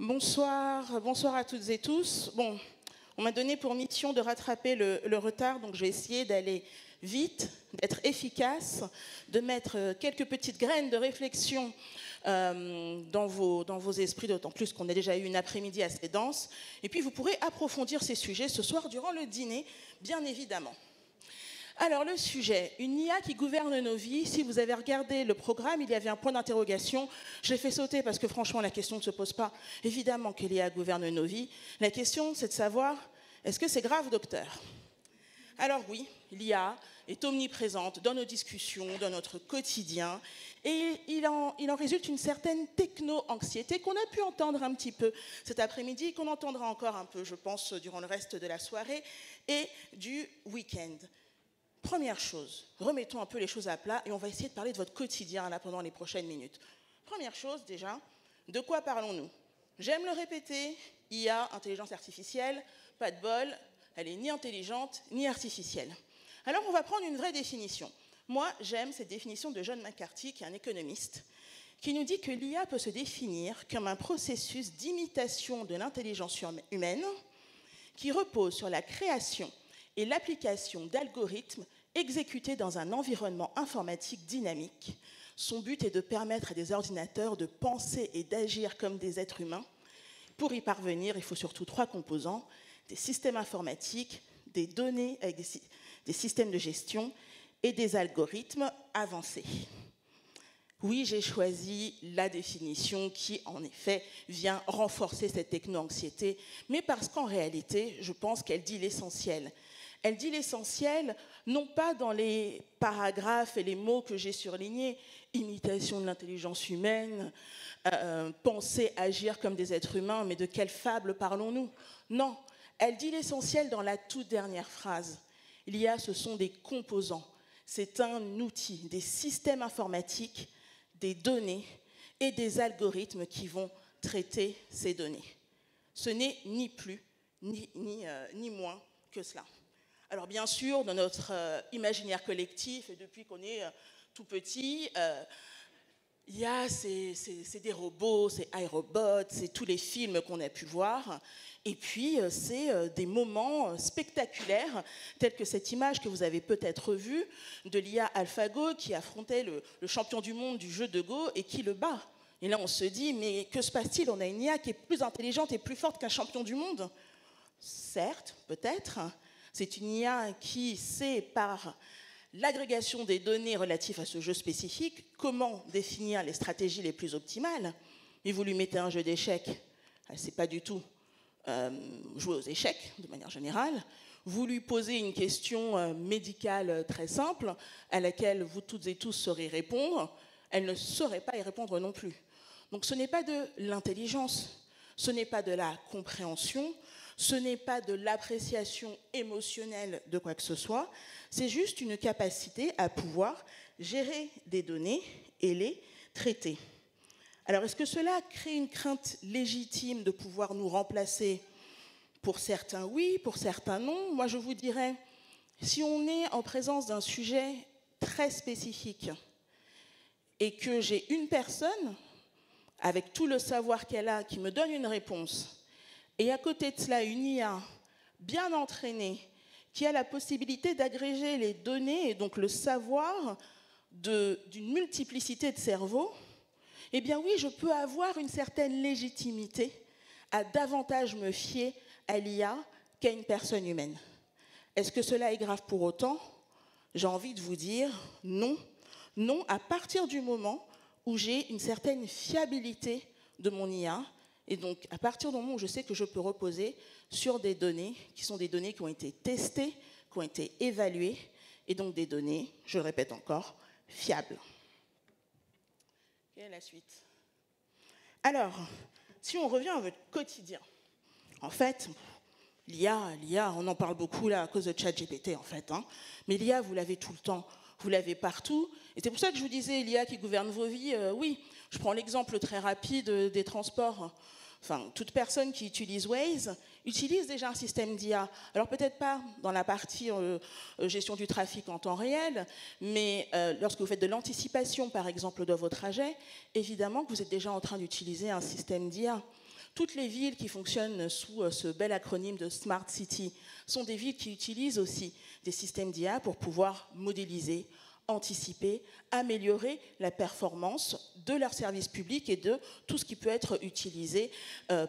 Bonsoir à toutes et tous. Bon, on m'a donné pour mission de rattraper le retard, donc je vais essayer d'aller vite, d'être efficace, de mettre quelques petites graines de réflexion dans vos esprits, d'autant plus qu'on a déjà eu une après-midi assez dense. Et puis vous pourrez approfondir ces sujets ce soir durant le dîner, bien évidemment. Alors le sujet, une IA qui gouverne nos vies. Si vous avez regardé le programme, il y avait un point d'interrogation. Je l'ai fait sauter parce que franchement la question ne se pose pas. Évidemment que l'IA gouverne nos vies. La question c'est de savoir, est-ce que c'est grave, docteur? Alors oui, l'IA est omniprésente dans nos discussions, dans notre quotidien, et il en résulte une certaine techno-anxiété qu'on a pu entendre un petit peu cet après-midi, qu'on entendra encore un peu, je pense, durant le reste de la soirée et du week-end. Première chose, remettons un peu les choses à plat et on va essayer de parler de votre quotidien là, pendant les prochaines minutes. Première chose déjà, de quoi parlons-nous? J'aime le répéter, IA, intelligence artificielle, pas de bol, elle est ni intelligente ni artificielle. Alors on va prendre une vraie définition. Moi j'aime cette définition de John McCarthy, qui est un économiste, qui nous dit que l'IA peut se définir comme un processus d'imitation de l'intelligence humaine qui repose sur la création et l'application d'algorithmes exécutés dans un environnement informatique dynamique. Son but est de permettre à des ordinateurs de penser et d'agir comme des êtres humains. Pour y parvenir, il faut surtout 3 composants: des systèmes informatiques, des données avec des systèmes de gestion et des algorithmes avancés. Oui, j'ai choisi la définition qui, en effet, vient renforcer cette techno-anxiété, mais parce qu'en réalité, je pense qu'elle dit l'essentiel. Elle dit l'essentiel, non pas dans les paragraphes et les mots que j'ai surlignés, imitation de l'intelligence humaine, penser, agir comme des êtres humains, mais de quelle fable parlons-nous? Non, elle dit l'essentiel dans la toute dernière phrase. L'IA, ce sont des composants, c'est un outil, des systèmes informatiques, des données et des algorithmes qui vont traiter ces données. Ce n'est ni plus ni moins que cela. Alors bien sûr, dans notre imaginaire collectif, et depuis qu'on est tout petit, l'IA, c'est des robots, c'est iRobot, c'est tous les films qu'on a pu voir. Et puis, c'est des moments spectaculaires, tels que cette image que vous avez peut-être vue de l'IA AlphaGo qui affrontait le champion du monde du jeu de Go et qui le bat. Et là, on se dit, mais que se passe-t-il? On a une IA qui est plus intelligente et plus forte qu'un champion du monde? Certes, peut-être. C'est une IA qui sait, par l'agrégation des données relatives à ce jeu spécifique, comment définir les stratégies les plus optimales. Et vous lui mettez un jeu d'échecs, elle ne sait pas du tout jouer aux échecs, de manière générale. Vous lui posez une question médicale très simple, à laquelle vous toutes et tous saurez répondre, elle ne saurait pas y répondre non plus. Donc ce n'est pas de l'intelligence, ce n'est pas de la compréhension, ce n'est pas de l'appréciation émotionnelle de quoi que ce soit, c'est juste une capacité à pouvoir gérer des données et les traiter. Alors, est-ce que cela crée une crainte légitime de pouvoir nous remplacer? Pour certains, oui, pour certains, non. Moi, je vous dirais, si on est en présence d'un sujet très spécifique et que j'ai une personne, avec tout le savoir qu'elle a, qui me donne une réponse, et à côté de cela, une IA bien entraînée qui a la possibilité d'agréger les données et donc le savoir d'une multiplicité de cerveaux, eh bien oui, je peux avoir une certaine légitimité à davantage me fier à l'IA qu'à une personne humaine. Est-ce que cela est grave pour autant? J'ai envie de vous dire non. Non, à partir du moment où j'ai une certaine fiabilité de mon IA, et donc, à partir du moment où je sais que je peux reposer sur des données qui sont des données qui ont été testées, qui ont été évaluées, et donc des données, je le répète encore, fiables. Quelle est la suite? Alors, si on revient à votre quotidien, en fait, l'IA, on en parle beaucoup là à cause de ChatGPT en fait, hein, mais l'IA, vous l'avez tout le temps, vous l'avez partout, et c'est pour ça que je vous disais, l'IA qui gouverne vos vies, oui, je prends l'exemple très rapide des transports. Enfin, toute personne qui utilise Waze utilise déjà un système d'IA. Alors peut-être pas dans la partie gestion du trafic en temps réel, mais lorsque vous faites de l'anticipation, par exemple, de vos trajets, évidemment que vous êtes déjà en train d'utiliser un système d'IA. Toutes les villes qui fonctionnent sous ce bel acronyme de Smart City sont des villes qui utilisent aussi des systèmes d'IA pour pouvoir modéliser, anticiper, améliorer la performance de leurs services publics et de tout ce qui peut être utilisé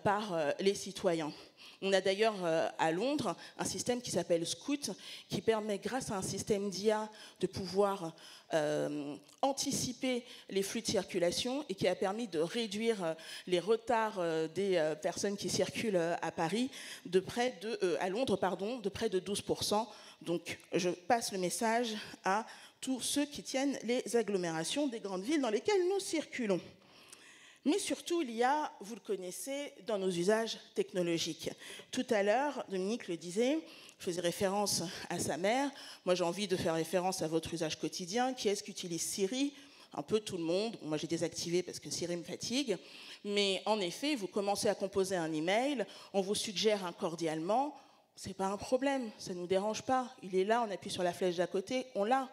par les citoyens. On a d'ailleurs à Londres un système qui s'appelle Scout, qui permet, grâce à un système d'IA, de pouvoir anticiper les flux de circulation et qui a permis de réduire les retards des personnes qui circulent à Paris à Londres, de près de 12%. Donc je passe le message à tous ceux qui tiennent les agglomérations des grandes villes dans lesquelles nous circulons. Mais surtout, l'IA, vous le connaissez, dans nos usages technologiques. Tout à l'heure, Dominique le disait, faisait référence à sa mère. Moi, j'ai envie de faire référence à votre usage quotidien. Qui est-ce qui utilise Siri? Un peu tout le monde. Moi, j'ai désactivé parce que Siri me fatigue. Mais en effet, vous commencez à composer un email, on vous suggère un cordialement. Ce n'est pas un problème, ça ne nous dérange pas. Il est là, on appuie sur la flèche d'à côté, on l'a.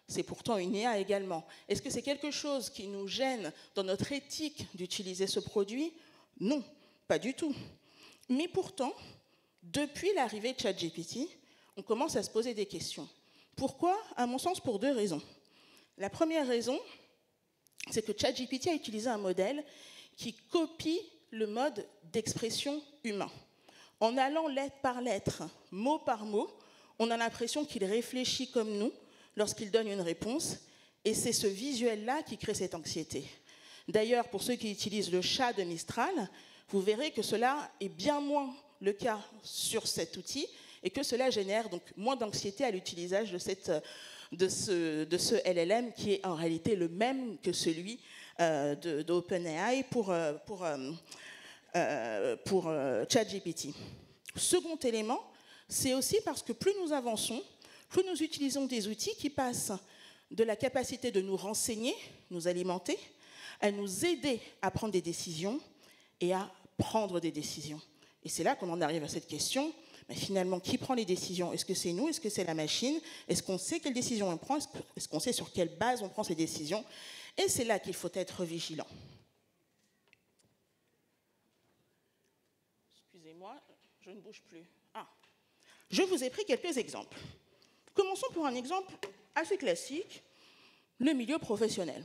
C'est pourtant une IA également. Est-ce que c'est quelque chose qui nous gêne dans notre éthique d'utiliser ce produit? Non, pas du tout. Mais pourtant, depuis l'arrivée de ChatGPT, on commence à se poser des questions. Pourquoi? À mon sens, pour 2 raisons. La première raison, c'est que ChatGPT a utilisé un modèle qui copie le mode d'expression humain. En allant lettre par lettre, mot par mot, on a l'impression qu'il réfléchit comme nous lorsqu'il donne une réponse, et c'est ce visuel-là qui crée cette anxiété. D'ailleurs, pour ceux qui utilisent le chat de Mistral, vous verrez que cela est bien moins le cas sur cet outil, et que cela génère donc moins d'anxiété à l'utilisation de ce LLM, qui est en réalité le même que celui d'OpenAI pour ChatGPT. Second élément, c'est aussi parce que plus nous avançons, plus nous utilisons des outils qui passent de la capacité de nous renseigner, nous alimenter, à nous aider à prendre des décisions et à prendre des décisions. Et c'est là qu'on en arrive à cette question. Mais finalement, qui prend les décisions? Est-ce que c'est nous? Est-ce que c'est la machine? Est-ce qu'on sait quelles décisions on prend? Est-ce qu'on sait sur quelle base on prend ces décisions? Et c'est là qu'il faut être vigilant. Excusez-moi, je ne bouge plus. Je vous ai pris quelques exemples. Commençons pour un exemple assez classique, le milieu professionnel.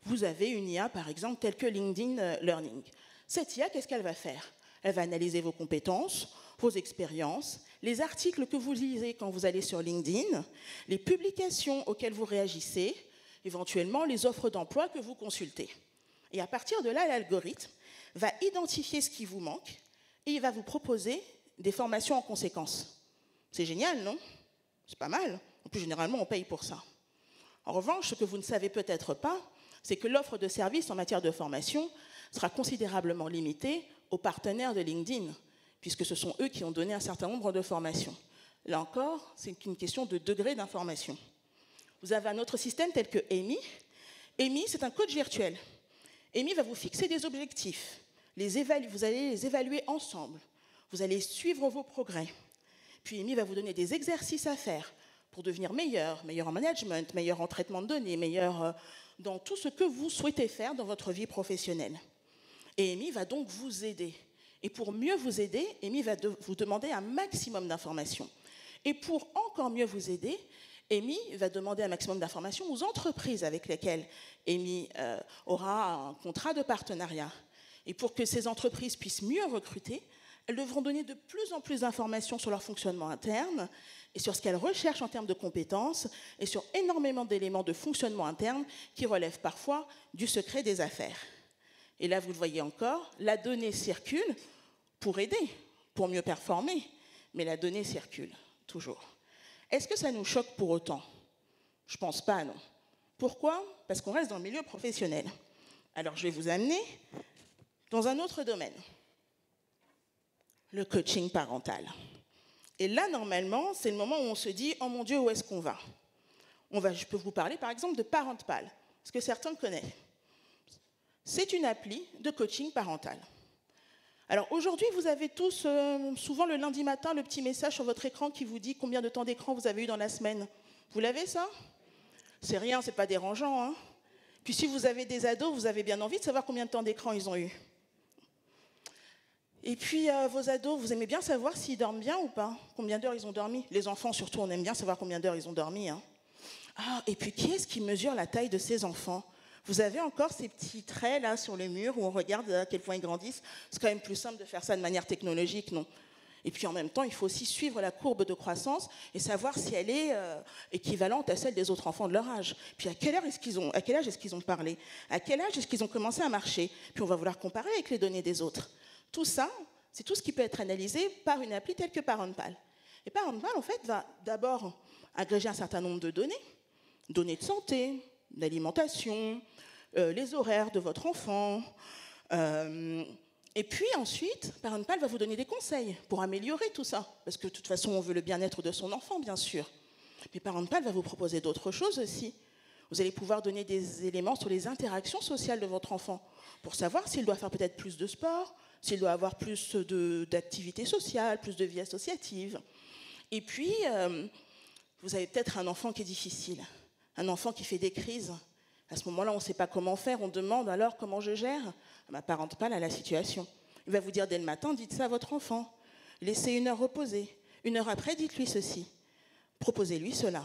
Vous avez une IA, par exemple, telle que LinkedIn Learning. Cette IA, qu'est-ce qu'elle va faire? Elle va analyser vos compétences, vos expériences, les articles que vous lisez quand vous allez sur LinkedIn, les publications auxquelles vous réagissez, éventuellement les offres d'emploi que vous consultez. Et à partir de là, l'algorithme va identifier ce qui vous manque et il va vous proposer des formations en conséquence. C'est génial, non? C'est pas mal. En plus, généralement, on paye pour ça. En revanche, ce que vous ne savez peut-être pas, c'est que l'offre de services en matière de formation sera considérablement limitée aux partenaires de LinkedIn, puisque ce sont eux qui ont donné un certain nombre de formations. Là encore, c'est une question de degré d'information. Vous avez un autre système tel que Amy. Amy, c'est un coach virtuel. Amy va vous fixer des objectifs. Vous allez les évaluer ensemble. Vous allez suivre vos progrès. Puis Amy va vous donner des exercices à faire pour devenir meilleur en management, meilleur en traitement de données, meilleur dans tout ce que vous souhaitez faire dans votre vie professionnelle. Et Amy va donc vous aider. Et pour mieux vous aider, Amy va vous demander un maximum d'informations. Et pour encore mieux vous aider, Amy va demander un maximum d'informations aux entreprises avec lesquelles Amy aura un contrat de partenariat. Et pour que ces entreprises puissent mieux recruter, elles devront donner de plus en plus d'informations sur leur fonctionnement interne et sur ce qu'elles recherchent en termes de compétences et sur énormément d'éléments de fonctionnement interne qui relèvent parfois du secret des affaires. Et là, vous le voyez encore, la donnée circule pour aider, pour mieux performer, mais la donnée circule, toujours. Est-ce que ça nous choque pour autant? Je ne pense pas, non. Pourquoi? Parce qu'on reste dans le milieu professionnel. Alors, je vais vous amener dans un autre domaine. Le coaching parental. Et là, normalement, c'est le moment où on se dit « Oh mon Dieu, où est-ce qu'on va ?» Je peux vous parler, par exemple, de Parentpal, ce que certains connaissent. C'est une appli de coaching parental. Alors, aujourd'hui, vous avez tous, souvent le lundi matin, le petit message sur votre écran qui vous dit combien de temps d'écran vous avez eu dans la semaine. Vous l'avez, ça? C'est rien, c'est pas dérangeant, hein? Puis si vous avez des ados, vous avez bien envie de savoir combien de temps d'écran ils ont eu. Et puis, vos ados, vous aimez bien savoir s'ils dorment bien ou pas? Combien d'heures ils ont dormi? Les enfants, surtout, on aime bien savoir combien d'heures ils ont dormi. Hein. Ah, et puis, qui est-ce qui mesure la taille de ses enfants? Vous avez encore ces petits traits là sur le mur où on regarde à quel point ils grandissent. C'est quand même plus simple de faire ça de manière technologique, non? Et puis en même temps, il faut aussi suivre la courbe de croissance et savoir si elle est équivalente à celle des autres enfants de leur âge. Puis à quel âge est-ce qu'ils ont parlé? À quel âge est-ce qu'ils ont commencé à marcher? Puis on va vouloir comparer avec les données des autres. Tout ça, c'est tout ce qui peut être analysé par une appli telle que ParentPal. Et ParentPal, en fait, va d'abord agréger un certain nombre de données de santé, d'alimentation, les horaires de votre enfant. Et puis ensuite, ParentPal va vous donner des conseils pour améliorer tout ça. Parce que de toute façon, on veut le bien-être de son enfant, bien sûr. Mais ParentPal va vous proposer d'autres choses aussi. Vous allez pouvoir donner des éléments sur les interactions sociales de votre enfant pour savoir s'il doit faire peut-être plus de sport, s'il doit avoir plus d'activités sociales, plus de vie associative. Et puis, vous avez peut-être un enfant qui est difficile, un enfant qui fait des crises. À ce moment-là, on ne sait pas comment faire, on demande alors comment je gère. Ma ParentPal à la situation. Il va vous dire dès le matin, dites ça à votre enfant. Laissez 1 heure reposer. 1 heure après, dites-lui ceci. Proposez-lui cela.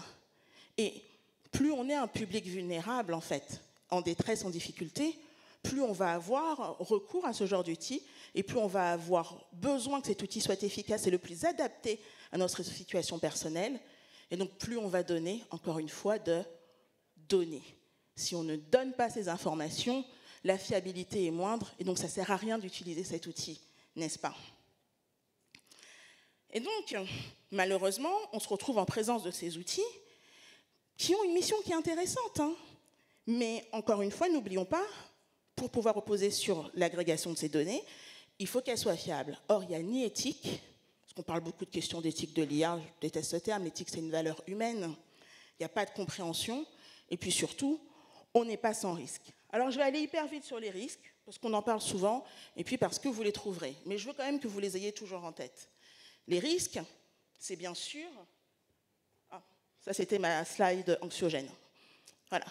Et plus on est un public vulnérable, en fait, en détresse, en difficulté, plus on va avoir recours à ce genre d'outil et plus on va avoir besoin que cet outil soit efficace et le plus adapté à notre situation personnelle. Et donc, plus on va donner, encore une fois, de données. Si on ne donne pas ces informations, la fiabilité est moindre et donc ça ne sert à rien d'utiliser cet outil, n'est-ce pas? Et donc, malheureusement, on se retrouve en présence de ces outils qui ont une mission qui est intéressante. Hein. Mais encore une fois, n'oublions pas, pour pouvoir reposer sur l'agrégation de ces données, il faut qu'elles soient fiables. Or, il n'y a ni éthique, parce qu'on parle beaucoup de questions d'éthique de l'IA, je déteste ce terme, l'éthique c'est une valeur humaine, il n'y a pas de compréhension, et puis surtout, on n'est pas sans risque. Alors je vais aller hyper vite sur les risques, parce qu'on en parle souvent, et puis parce que vous les trouverez. Mais je veux quand même que vous les ayez toujours en tête. Les risques, c'est bien sûr... Ah, ça c'était ma slide anxiogène. Voilà.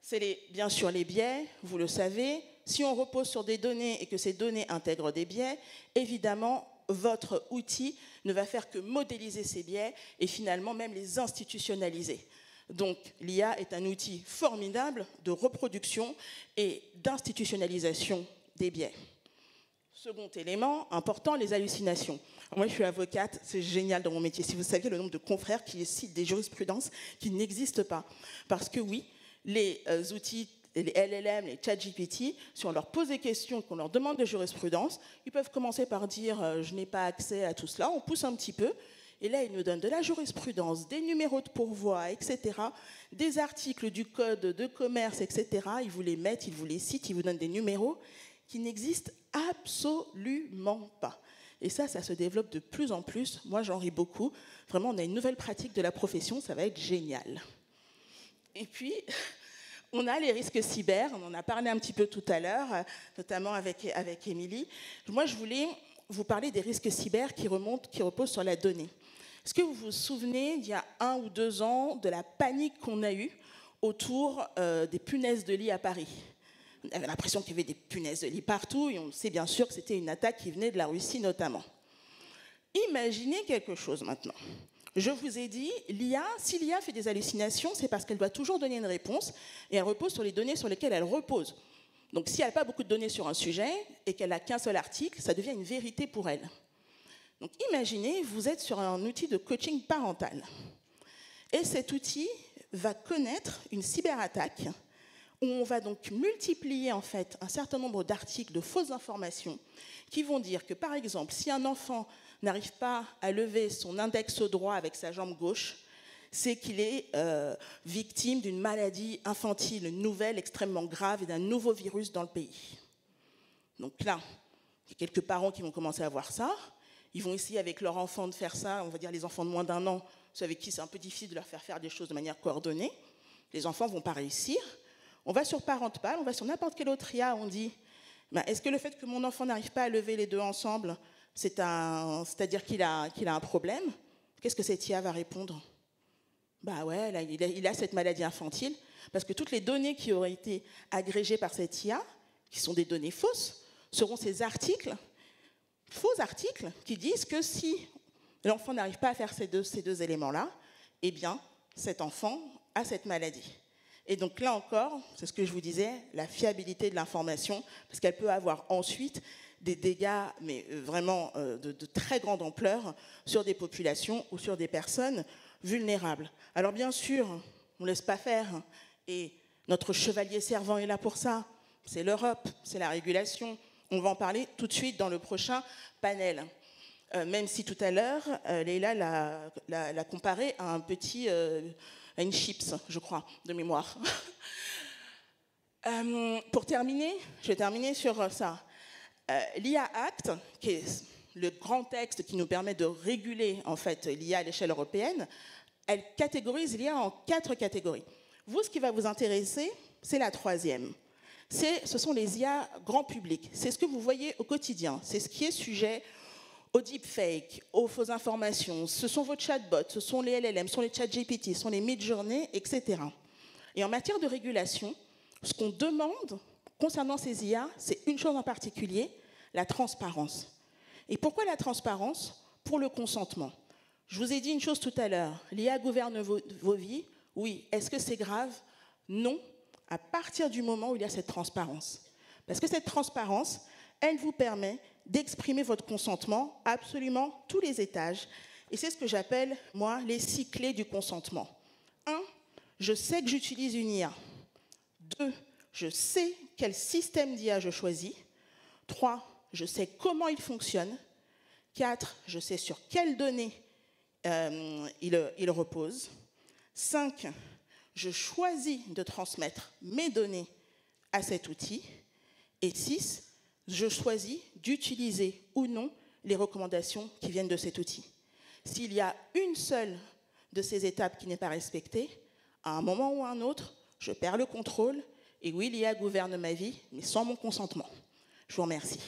C'est bien sûr les biais, vous le savez. Si on repose sur des données et que ces données intègrent des biais, évidemment, votre outil ne va faire que modéliser ces biais et finalement même les institutionnaliser. Donc l'IA est un outil formidable de reproduction et d'institutionnalisation des biais. Second élément important, les hallucinations. Moi, je suis avocate, c'est génial dans mon métier. Si vous saviez le nombre de confrères qui citent des jurisprudences qui n'existent pas. Parce que oui, les outils, les LLM, les ChatGPT, si on leur pose des questions, qu'on leur demande de jurisprudence, ils peuvent commencer par dire « je n'ai pas accès à tout cela », on pousse un petit peu, et là, ils nous donnent de la jurisprudence, des numéros de pourvoi, etc., des articles du code de commerce, etc., ils vous les mettent, ils vous les citent, ils vous donnent des numéros qui n'existent absolument pas. Et ça se développe de plus en plus. Moi, j'en ris beaucoup. Vraiment, on a une nouvelle pratique de la profession, ça va être génial. Et puis, on a les risques cyber, on en a parlé un petit peu tout à l'heure, notamment avec Émilie. Moi, je voulais vous parler des risques cyber qui reposent sur la donnée. Est-ce que vous vous souvenez, il y a 1 ou 2 ans, de la panique qu'on a eue autour des punaises de lit à Paris? On avait l'impression qu'il y avait des punaises de lit partout, et on sait bien sûr que c'était une attaque qui venait de la Russie notamment. Imaginez quelque chose maintenant. Je vous ai dit, si l'IA fait des hallucinations, c'est parce qu'elle doit toujours donner une réponse, et elle repose sur les données sur lesquelles elle repose. Donc si elle n'a pas beaucoup de données sur un sujet, et qu'elle n'a qu'un seul article, ça devient une vérité pour elle. Donc imaginez, vous êtes sur un outil de coaching parental. Et cet outil va connaître une cyberattaque où on va donc multiplier en fait un certain nombre d'articles de fausses informations qui vont dire que par exemple, si un enfant n'arrive pas à lever son index droit avec sa jambe gauche, c'est qu'il est victime d'une maladie infantile nouvelle, extrêmement grave et d'un nouveau virus dans le pays. Donc là, il y a quelques parents qui vont commencer à voir ça. Ils vont essayer avec leur enfant de faire ça, on va dire les enfants de moins d'1 an, ceux avec qui c'est un peu difficile de leur faire des choses de manière coordonnée. Les enfants ne vont pas réussir. On va sur ParentPal, on va sur n'importe quelle autre IA, on dit est-ce que le fait que mon enfant n'arrive pas à lever les deux ensemble, c'est-à-dire qu'il a un problème? Qu'est-ce que cette IA va répondre? Bah ouais, là, il a cette maladie infantile, parce que toutes les données qui auraient été agrégées par cette IA, qui sont des données fausses, seront ces articles faux articles qui disent que si l'enfant n'arrive pas à faire ces deux éléments-là, eh bien, cet enfant a cette maladie. Et donc là encore, c'est ce que je vous disais, la fiabilité de l'information, parce qu'elle peut avoir ensuite des dégâts, mais vraiment de très grande ampleur, sur des populations ou sur des personnes vulnérables. Alors bien sûr, on ne laisse pas faire, et notre chevalier servant est là pour ça. C'est l'Europe, c'est la régulation. On va en parler tout de suite dans le prochain panel. Même si tout à l'heure, Leïla l'a comparé à à une chips, je crois, de mémoire. Pour terminer, je vais terminer sur ça. L'IA Act, qui est le grand texte qui nous permet de réguler en fait l'IA à l'échelle européenne, elle catégorise l'IA en 4 catégories. Vous, ce qui va vous intéresser, c'est la 3e. Ce sont les IA grand public. C'est ce que vous voyez au quotidien. C'est ce qui est sujet aux deepfakes, aux fausses informations. Ce sont vos chatbots, ce sont les LLM, ce sont les ChatGPT, ce sont les Midjourney, etc. Et en matière de régulation, ce qu'on demande concernant ces IA, c'est une chose en particulier, la transparence. Et pourquoi la transparence? Pour le consentement. Je vous ai dit une chose tout à l'heure, l'IA gouverne vos vies. Oui. Est-ce que c'est grave? Non, à partir du moment où il y a cette transparence. Parce que cette transparence, elle vous permet d'exprimer votre consentement à absolument tous les étages. Et c'est ce que j'appelle, moi, les 6 clés du consentement. 1, je sais que j'utilise une IA. 2, je sais quel système d'IA je choisis. 3, je sais comment il fonctionne. 4, je sais sur quelles données il repose. 5, je choisis de transmettre mes données à cet outil. Et 6, je choisis d'utiliser ou non les recommandations qui viennent de cet outil. S'il y a une seule de ces étapes qui n'est pas respectée, à un moment ou à un autre, je perds le contrôle. Et oui, l'IA gouverne ma vie, mais sans mon consentement. Je vous remercie.